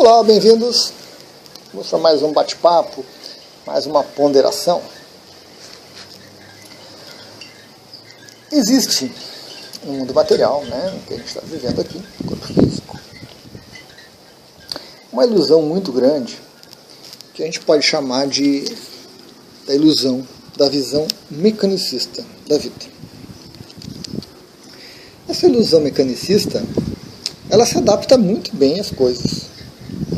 Olá, bem-vindos. Vou mostrar mais um bate-papo, mais uma ponderação. Existe no mundo material, né, que a gente está vivendo aqui, no corpo físico, uma ilusão muito grande que a gente pode chamar da ilusão da visão mecanicista da vida. Essa ilusão mecanicista, ela se adapta muito bem às coisas.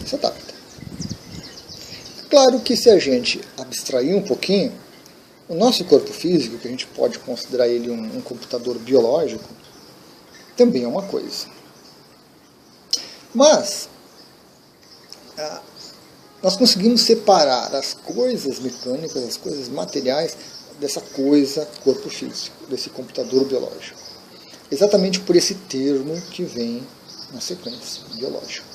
Se adapta. Claro que se a gente abstrair um pouquinho, o nosso corpo físico, que a gente pode considerar ele um computador biológico, também é uma coisa. Mas nós conseguimos separar as coisas mecânicas, as coisas materiais, dessa coisa corpo físico, desse computador biológico. Exatamente por esse termo que vem na sequência, biológico.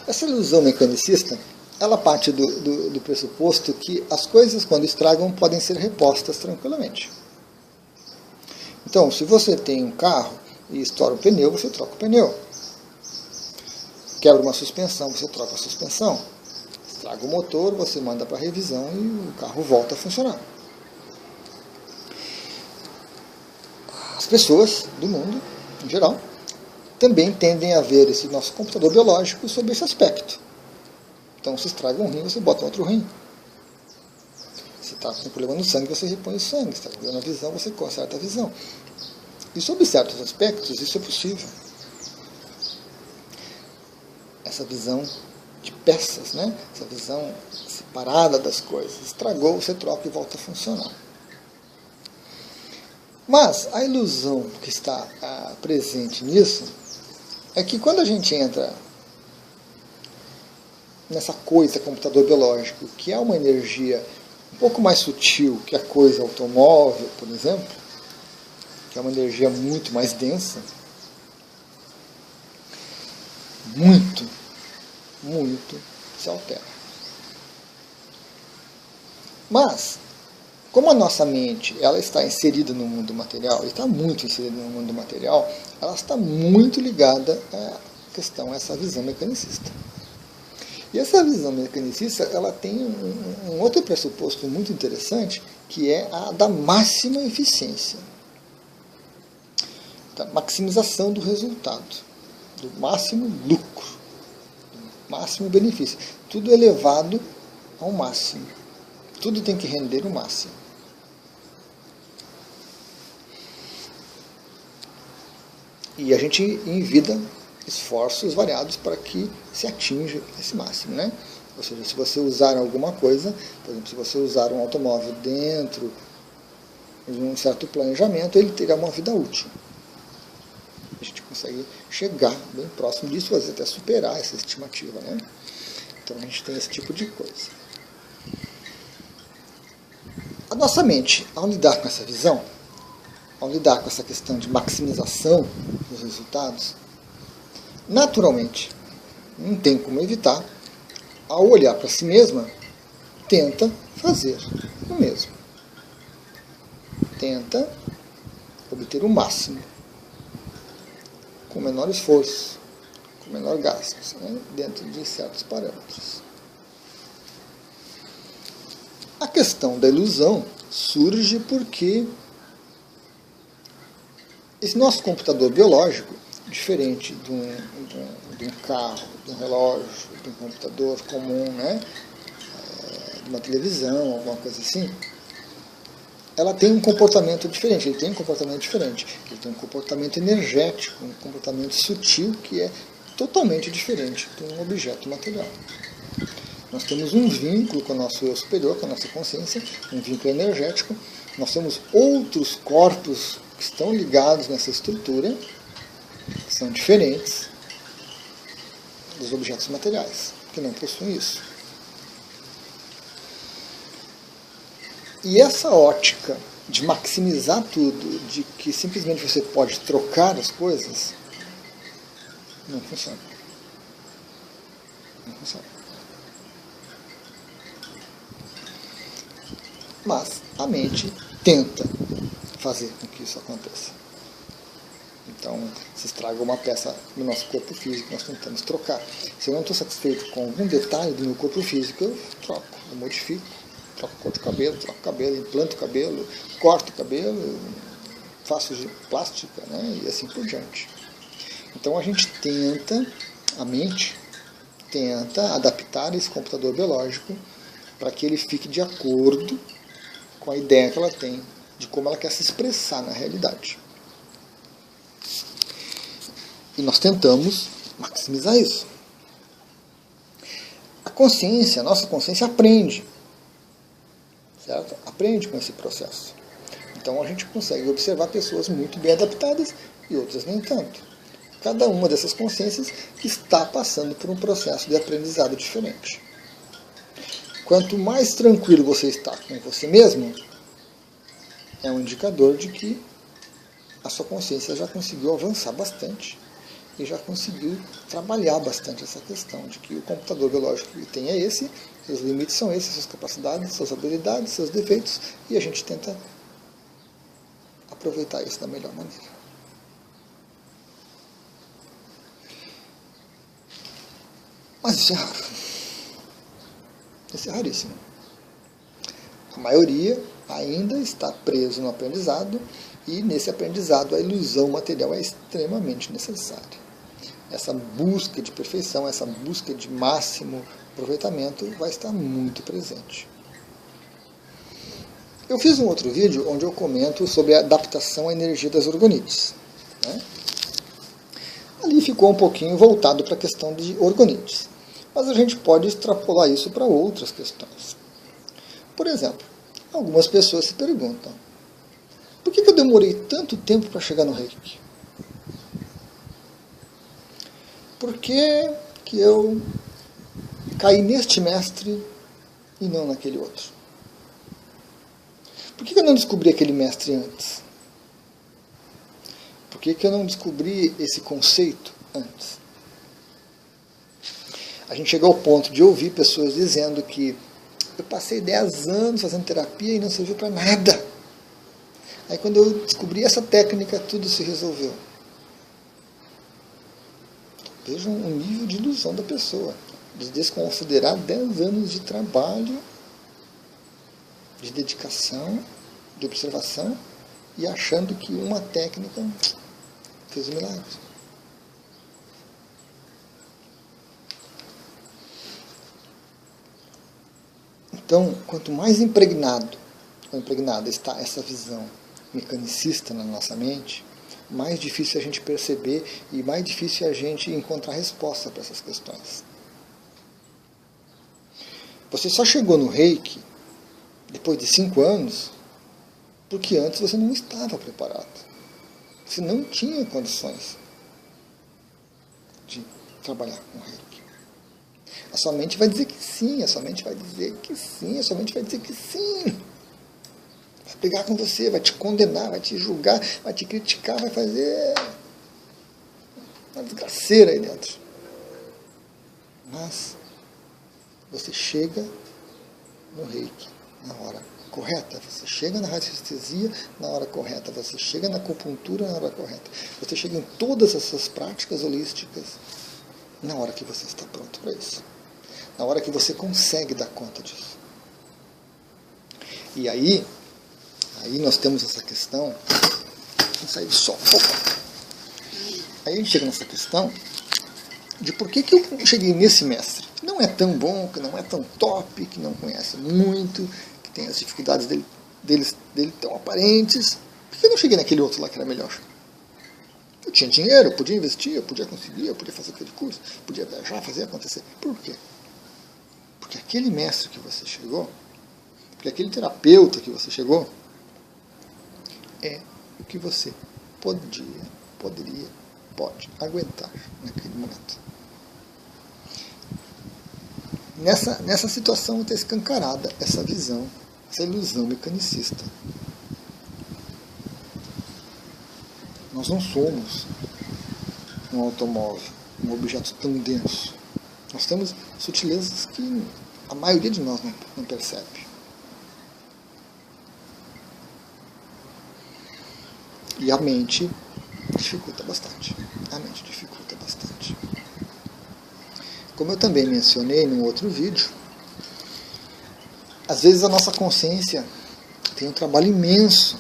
Essa ilusão mecanicista, ela parte do pressuposto que as coisas, quando estragam, podem ser repostas tranquilamente. Então, se você tem um carro e estoura o pneu, você troca o pneu. Quebra uma suspensão, você troca a suspensão. Estraga o motor, você manda para revisão e o carro volta a funcionar. As pessoas do mundo, em geral, também tendem a ver esse nosso computador biológico sob esse aspecto. Então, se estraga um rim, você bota outro rim. Se está com problema no sangue, você repõe o sangue. Se está com problema na visão, você conserta a visão. E sob certos aspectos, isso é possível. Essa visão de peças, né? Essa visão separada das coisas. Estragou, você troca e volta a funcionar. Mas a ilusão que está presente nisso é que quando a gente entra nessa coisa, computador biológico, que é uma energia um pouco mais sutil que a coisa automóvel, por exemplo, que é uma energia muito mais densa, muito se altera. Mas, como a nossa mente ela está inserida no mundo material, e está muito inserida no mundo material, ela está muito ligada à questão, a essa visão mecanicista. E essa visão mecanicista ela tem um outro pressuposto muito interessante, que é a da máxima eficiência, da maximização do resultado, do máximo lucro, do máximo benefício. Tudo elevado ao máximo. Tudo tem que render o máximo. E a gente envida esforços variados para que se atinja esse máximo, né? Ou seja, se você usar alguma coisa, por exemplo, se você usar um automóvel dentro de um certo planejamento, ele terá uma vida útil. A gente consegue chegar bem próximo disso, às vezes até superar essa estimativa, né? Então a gente tem esse tipo de coisa. A nossa mente, ao lidar com essa visão, ao lidar com essa questão de maximização dos resultados, naturalmente, não tem como evitar, ao olhar para si mesma, tenta fazer o mesmo. Tenta obter o máximo, com menor esforço, com menor gasto, né, dentro de certos parâmetros. A questão da ilusão surge porque esse nosso computador biológico, diferente de um carro, de um relógio, de um computador comum, né, de uma televisão, alguma coisa assim, ela tem um comportamento diferente, ele tem um comportamento diferente, ele tem um comportamento energético, um comportamento sutil que é totalmente diferente de um objeto material. Nós temos um vínculo com o nosso eu superior, com a nossa consciência, um vínculo energético. Nós temos outros corpos que estão ligados nessa estrutura, que são diferentes dos objetos materiais, que não possuem isso. E essa ótica de maximizar tudo, de que simplesmente você pode trocar as coisas, não funciona. Não funciona. Mas a mente tenta fazer com que isso aconteça. Então, se estraga uma peça do nosso corpo físico, nós tentamos trocar. Se eu não estou satisfeito com algum detalhe do meu corpo físico, eu troco, eu modifico. Troco cor de cabelo, troco cabelo, implanto o cabelo, corto o cabelo, faço de plástica, né? E assim por diante. Então a gente tenta, a mente tenta adaptar esse computador biológico para que ele fique de acordo com a ideia que ela tem de como ela quer se expressar na realidade. E nós tentamos maximizar isso. A consciência, a nossa consciência aprende. Certo? Aprende com esse processo. Então a gente consegue observar pessoas muito bem adaptadas e outras nem tanto. Cada uma dessas consciências está passando por um processo de aprendizado diferente. Quanto mais tranquilo você está com você mesmo, é um indicador de que a sua consciência já conseguiu avançar bastante e já conseguiu trabalhar bastante essa questão de que o computador biológico que tem é esse, seus limites são esses, suas capacidades, suas habilidades, seus defeitos, e a gente tenta aproveitar isso da melhor maneira. Mas isso é raro. Isso é raríssimo. A maioria ainda está preso no aprendizado, e nesse aprendizado a ilusão material é extremamente necessária. Essa busca de perfeição, essa busca de máximo aproveitamento vai estar muito presente. Eu fiz um outro vídeo onde eu comento sobre a adaptação à energia das orgonites, né? Ali ficou um pouquinho voltado para a questão de orgonites, mas a gente pode extrapolar isso para outras questões. Por exemplo, algumas pessoas se perguntam: por que eu demorei tanto tempo para chegar no Reiki? Por que eu caí neste mestre e não naquele outro? Por que eu não descobri aquele mestre antes? Por que eu não descobri esse conceito antes? A gente chega ao ponto de ouvir pessoas dizendo que eu passei 10 anos fazendo terapia e não serviu para nada. Aí quando eu descobri essa técnica, tudo se resolveu. Vejam o nível de ilusão da pessoa, de desconsiderar 10 anos de trabalho, de dedicação, de observação, e achando que uma técnica fez um milagre. Então, quanto mais impregnado ou impregnada está essa visão mecanicista na nossa mente, mais difícil a gente perceber e mais difícil a gente encontrar resposta para essas questões. Você só chegou no Reiki depois de 5 anos porque antes você não estava preparado. Você não tinha condições de trabalhar com Reiki. A sua mente vai dizer que sim, a sua mente vai dizer que sim, a sua mente vai dizer que sim. Vai brigar com você, vai te condenar, vai te julgar, vai te criticar, vai fazer uma desgraceira aí dentro. Mas você chega no Reiki na hora correta, você chega na radiestesia na hora correta, você chega na acupuntura na hora correta, você chega em todas essas práticas holísticas na hora que você está pronto para isso, na hora que você consegue dar conta disso. E aí nós temos essa questão, vamos sair do sol, aí a gente chega nessa questão de por que eu cheguei nesse mestre, que não é tão bom, que não é tão top, que não conhece muito, que tem as dificuldades dele tão aparentes. Por que eu não cheguei naquele outro lá que era melhor? Eu tinha dinheiro, eu podia investir, eu podia conseguir, eu podia fazer aquele curso, podia viajar, fazer acontecer. Por quê? Porque aquele mestre que você chegou, porque aquele terapeuta que você chegou, é o que você pode aguentar naquele momento. Nessa situação está escancarada essa visão, essa ilusão mecanicista. Nós não somos um automóvel, um objeto tão denso. Nós temos sutilezas que a maioria de nós não percebe. E a mente dificulta bastante. Realmente dificulta bastante. Como eu também mencionei num outro vídeo, às vezes a nossa consciência tem um trabalho imenso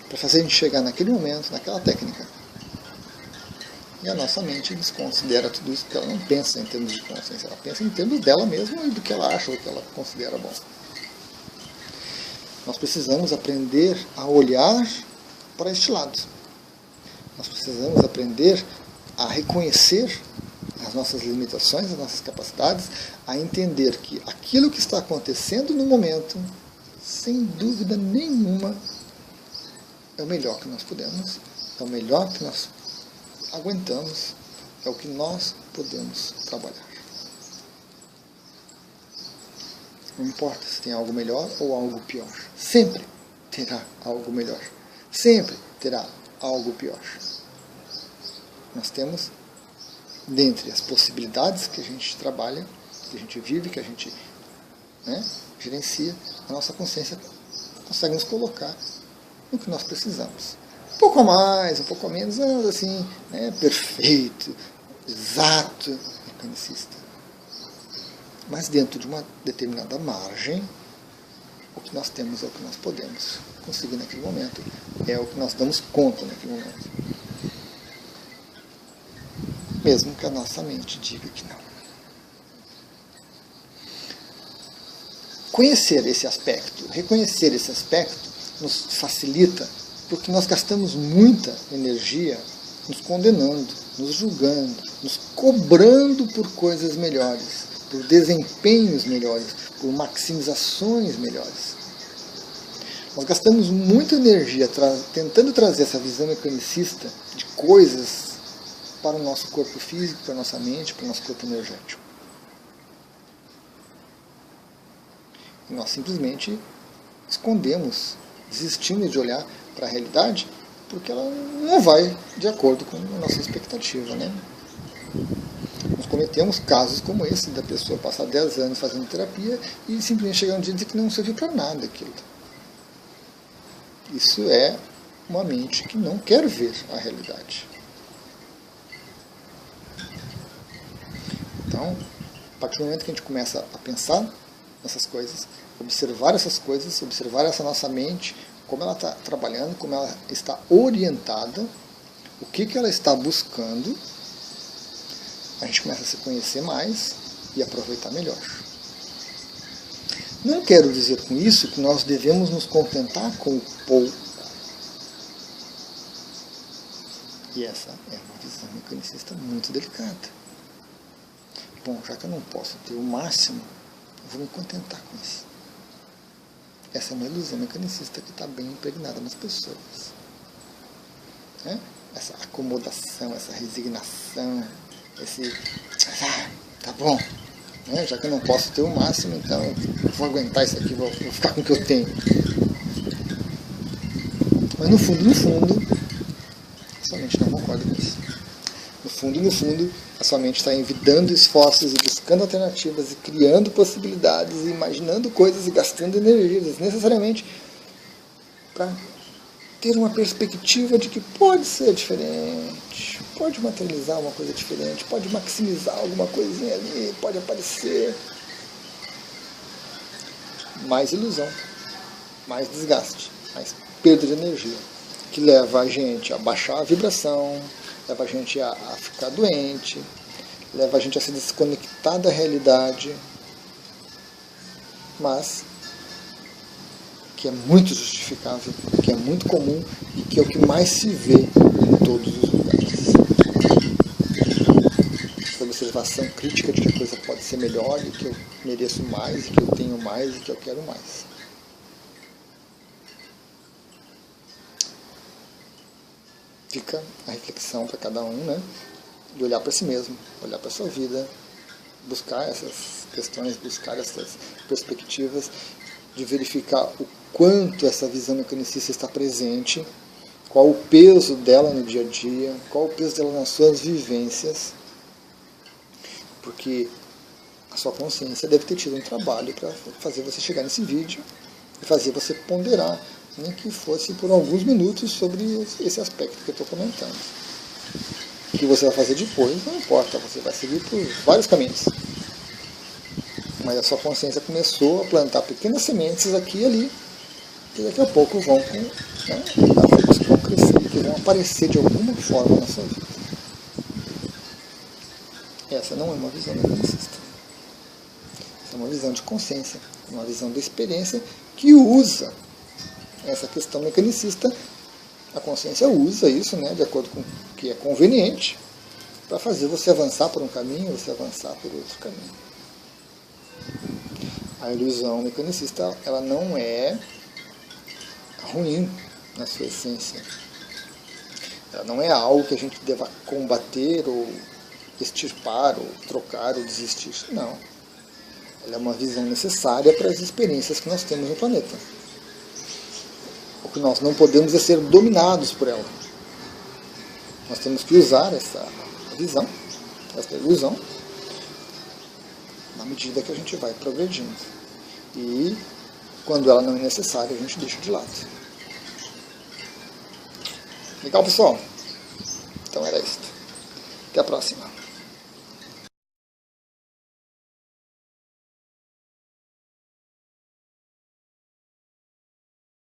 para fazer a gente chegar naquele momento, naquela técnica. E a nossa mente desconsidera tudo isso, porque ela não pensa em termos de consciência, ela pensa em termos dela mesma e do que ela acha, do que ela considera bom. Nós precisamos aprender a olhar para este lado. Nós precisamos aprender a reconhecer as nossas limitações, as nossas capacidades, a entender que aquilo que está acontecendo no momento, sem dúvida nenhuma, é o melhor que nós podemos, é o melhor que nós aguentamos, é o que nós podemos trabalhar. Não importa se tem algo melhor ou algo pior. Sempre terá algo melhor. Sempre terá algo pior. Nós temos, dentre as possibilidades que a gente trabalha, que a gente vive, que a gente gerencia, a nossa consciência consegue nos colocar no que nós precisamos. Um pouco a mais, um pouco a menos, assim, perfeito, exato, mecanicista. Mas dentro de uma determinada margem, o que nós temos é o que nós podemos conseguir naquele momento, é o que nós damos conta naquele momento. Mesmo que a nossa mente diga que não. Conhecer esse aspecto, reconhecer esse aspecto, nos facilita, porque nós gastamos muita energia nos condenando, nos julgando, nos cobrando por coisas melhores, por desempenhos melhores, por maximizações melhores. Nós gastamos muita energia tentando trazer essa visão mecanicista de coisas para o nosso corpo físico, para a nossa mente, para o nosso corpo energético. E nós simplesmente escondemos, desistimos de olhar para a realidade, porque ela não vai de acordo com a nossa expectativa, né? Nós cometemos casos como esse, da pessoa passar 10 anos fazendo terapia e simplesmente chegar um dia e dizer que não serviu para nada aquilo. Isso é uma mente que não quer ver a realidade. Então, a partir do momento que a gente começa a pensar nessas coisas, observar essas coisas, observar essa nossa mente, como ela está trabalhando, como ela está orientada, o que ela está buscando, a gente começa a se conhecer mais e aproveitar melhor. Não quero dizer com isso que nós devemos nos contentar com o pouco. E essa é uma visão mecanicista muito delicada. Bom, já que eu não posso ter o máximo, eu vou me contentar com isso. Essa é uma ilusão mecanicista que está bem impregnada nas pessoas. Essa acomodação, essa resignação, esse... tá bom, já que eu não posso ter o máximo, então eu vou aguentar isso aqui, vou ficar com o que eu tenho. Mas no fundo, a sua mente não concorda com isso. No fundo, a sua mente está envidando esforços e buscando alternativas e criando possibilidades e imaginando coisas e gastando energia desnecessariamente para ter uma perspectiva de que pode ser diferente, pode materializar uma coisa diferente, pode maximizar alguma coisinha ali, pode aparecer. Mais ilusão, mais desgaste, mais perda de energia, que leva a gente a baixar a vibração, leva a gente a ficar doente, leva a gente a se desconectar da realidade, mas que é muito justificável, que é muito comum e que é o que mais se vê em todos os lugares. Essa observação crítica de que a coisa pode ser melhor e que eu mereço mais, e que eu tenho mais e que eu quero mais. Fica a reflexão para cada um, de olhar para si mesmo, olhar para a sua vida, buscar essas questões, buscar essas perspectivas, de verificar o quanto essa visão mecanicista está presente, qual o peso dela no dia a dia, qual o peso dela nas suas vivências, porque a sua consciência deve ter tido um trabalho para fazer você chegar nesse vídeo e fazer você ponderar nem que fosse por alguns minutos sobre esse aspecto que eu estou comentando. O que você vai fazer depois não importa, você vai seguir por vários caminhos. Mas a sua consciência começou a plantar pequenas sementes aqui e ali, que daqui a pouco vão, né, vão crescer, que vão aparecer de alguma forma na sua vida. Essa não é uma visão mecanicista. Essa é uma visão de consciência, uma visão da experiência que usa essa questão mecanicista. A consciência usa isso, né, de acordo com o que é conveniente, para fazer você avançar por um caminho, você avançar por outro caminho. A ilusão mecanicista, ela não é ruim na sua essência. Ela não é algo que a gente deva combater ou extirpar, ou trocar, ou desistir. Não. Ela é uma visão necessária para as experiências que nós temos no planeta. O que nós não podemos é ser dominados por ela. Nós temos que usar essa visão, essa ilusão, na medida que a gente vai progredindo. E quando ela não é necessária, a gente deixa de lado. Legal, pessoal? Então era isso. Até a próxima.